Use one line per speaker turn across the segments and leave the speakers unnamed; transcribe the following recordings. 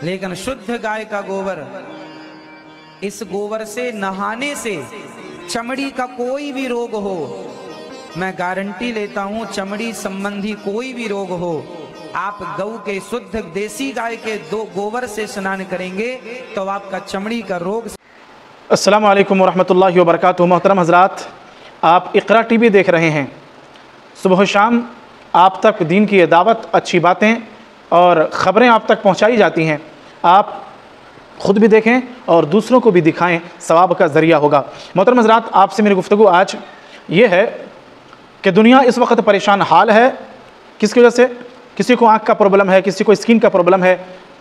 लेकिन शुद्ध गाय का गोबर, इस गोबर से नहाने से चमड़ी का कोई भी रोग हो, मैं गारंटी लेता हूं, चमड़ी संबंधी कोई भी रोग हो, आप गौ के शुद्ध देसी गाय के दो गोबर से स्नान करेंगे तो आपका चमड़ी का रोग।
अस्सलामु अलैकुम वरहमतुल्लाहि वबरकातुहू। मोहतरम हज़रात, आप इक़रा टीवी देख रहे हैं। सुबह शाम आप तक दीन की दावत, अच्छी बातें और ख़बरें आप तक पहुंचाई जाती हैं। आप ख़ुद भी देखें और दूसरों को भी दिखाएं, सवाब का ज़रिया होगा। मोहतरम हज़रात, आपसे मेरी गुफ्तगू आज ये है कि दुनिया इस वक्त परेशान हाल है। किसकी वजह से? किसी को आँख का प्रॉब्लम है, किसी को स्किन का प्रॉब्लम है,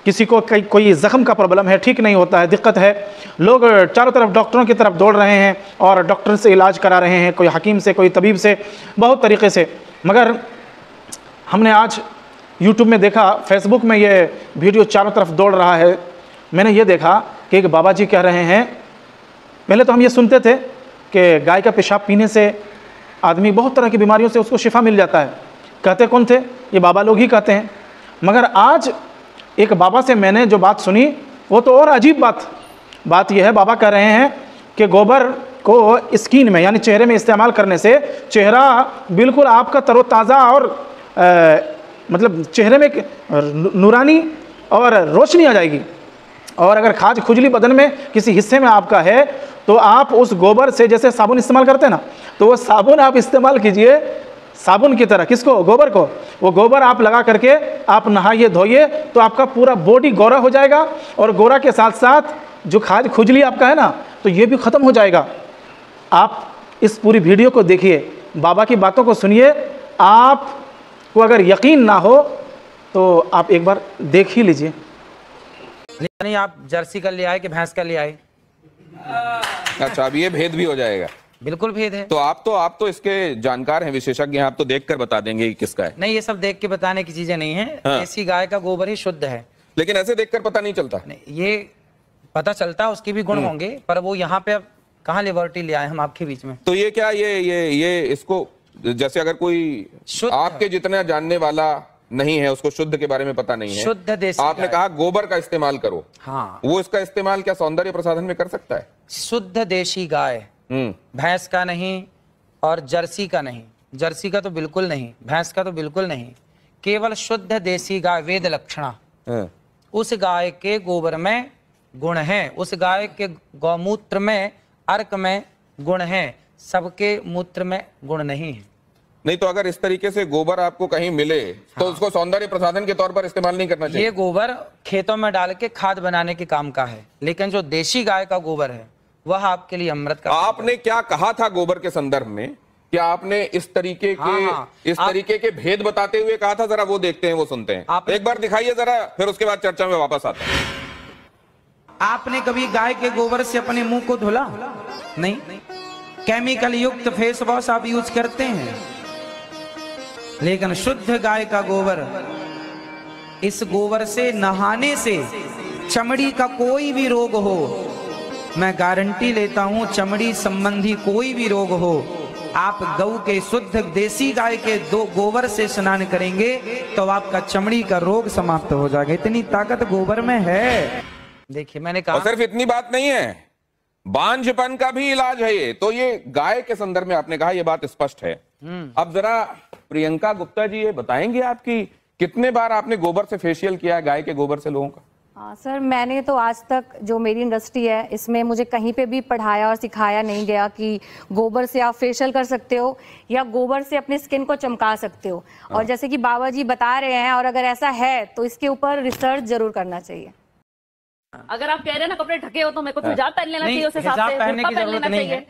किसी को कोई ज़ख़म का प्रॉब्लम है, ठीक नहीं होता है, दिक्कत है। लोग चारों तरफ डॉक्टरों की तरफ दौड़ रहे हैं और डॉक्टर से इलाज करा रहे हैं, कोई हकीम से, कोई तबीब से, बहुत तरीक़े से। मगर हमने आज यूट्यूब में देखा, फेसबुक में ये वीडियो चारों तरफ दौड़ रहा है। मैंने ये देखा कि एक बाबा जी कह रहे हैं, पहले तो हम ये सुनते थे कि गाय का पेशाब पीने से आदमी बहुत तरह की बीमारियों से उसको शिफा मिल जाता है। कहते कौन थे? ये बाबा लोग ही कहते हैं। मगर आज एक बाबा से मैंने जो बात सुनी वो तो और अजीब बात यह है। बाबा कह रहे हैं कि गोबर को स्किन में यानी चेहरे में इस्तेमाल करने से चेहरा बिल्कुल आपका तरोताज़ा और मतलब चेहरे में नूरानी और रोशनी आ जाएगी। और अगर खाज खुजली बदन में किसी हिस्से में आपका है तो आप उस गोबर से, जैसे साबुन इस्तेमाल करते हैं ना, तो वो साबुन आप इस्तेमाल कीजिए साबुन की तरह। किसको? गोबर को। वो गोबर आप लगा करके आप नहाइए धोइए तो आपका पूरा बॉडी गोरा हो जाएगा और गोरा के साथ साथ जो खाज खुजली आपका है ना, तो ये भी ख़त्म हो जाएगा। आप इस पूरी वीडियो को देखिए, बाबा की बातों को सुनिए। आपको अगर यकीन ना हो तो आप एक बार देख ही लीजिए।
नहीं, आप जर्सी का ले आए कि भैंस का ले आए?
अच्छा, अब ये भेद भी हो जाएगा?
बिल्कुल भेद है।
तो आप तो इसके जानकार हैं, विशेषज्ञ हैं, आप तो देखकर बता देंगे कि किसका है।
नहीं, ये सब देख के बताने की चीजें नहीं है।
हाँ।
देसी गाय का गोबर ही शुद्ध है।
लेकिन ऐसे देखकर पता नहीं चलता।
नहीं, ये पता चलता, उसके भी गुण होंगे, पर वो यहाँ पे अब कहाँ लिबर्टी ले आए हम आपके बीच में।
तो ये क्या ये इसको, जैसे अगर कोई आपके जितना जानने वाला नहीं है, उसको शुद्ध के बारे में पता नहीं है,
शुद्ध देसी
आपने कहा गोबर का इस्तेमाल करो।
हाँ,
वो इसका इस्तेमाल क्या सौंदर्य प्रसाधन में कर सकता है?
शुद्ध देशी गाय, भैंस का नहीं और जर्सी का नहीं। जर्सी का तो बिल्कुल नहीं, भैंस का तो बिल्कुल नहीं, केवल शुद्ध देसी गाय, वेद लक्षणा। उस गाय के गोबर में गुण है, उस गाय के गौमूत्र में, अर्क में गुण है, सबके मूत्र में गुण नहीं है।
नहीं तो अगर इस तरीके से गोबर आपको कहीं मिले तो उसको सौंदर्य प्रसाधन के तौर पर इस्तेमाल नहीं करना चाहिए।
ये गोबर खेतों में डाल के खाद बनाने के काम का है, लेकिन जो देशी गाय का गोबर है वह आपके लिए अमृत का।
आपने क्या कहा था गोबर के संदर्भ में? क्या आपने इस तरीके के भेद बताते हुए कहा था? जरा वो देखते हैं, वो सुनते हैं। एक बार दिखाइए जरा, फिर उसके बाद चर्चा में वापस आता है।
आपने कभी गाय के गोबर से अपने मुंह को धुला? नहीं। केमिकल युक्त फेस वॉश आप यूज करते हैं, लेकिन शुद्ध गाय का गोबर, इस गोबर से नहाने से चमड़ी का कोई भी रोग हो, मैं गारंटी लेता हूं, चमड़ी संबंधी कोई भी रोग हो, आप गौ के शुद्ध देसी गाय के दो गोबर से स्नान करेंगे तो आपका चमड़ी का रोग समाप्त हो जाएगा। इतनी ताकत गोबर में है। देखिए, मैंने कहा,
और सिर्फ इतनी बात नहीं है, बांझपन का भी इलाज है ये। तो ये गाय के संदर्भ में आपने कहा, ये बात स्पष्ट है। अब जरा प्रियंका गुप्ता जी ये बताएंगे आपकी कितने बार आपने गोबर से फेशियल किया है, गाय के गोबर से लोगों का?
हाँ सर, मैंने तो आज तक, जो मेरी इंडस्ट्री है इसमें, मुझे कहीं पे भी पढ़ाया और सिखाया नहीं गया कि गोबर से आप फेशियल कर सकते हो या गोबर से अपनी स्किन को चमका सकते हो। और जैसे कि बाबा जी बता रहे हैं, और अगर ऐसा है तो इसके ऊपर रिसर्च जरूर करना चाहिए।
अगर आप कह रहे हैं ना कपड़े ढके हो तो मेरे को हिजाब पहन लेना चाहिए, उस हिसाब से
पहनने की जरूरत नहीं है।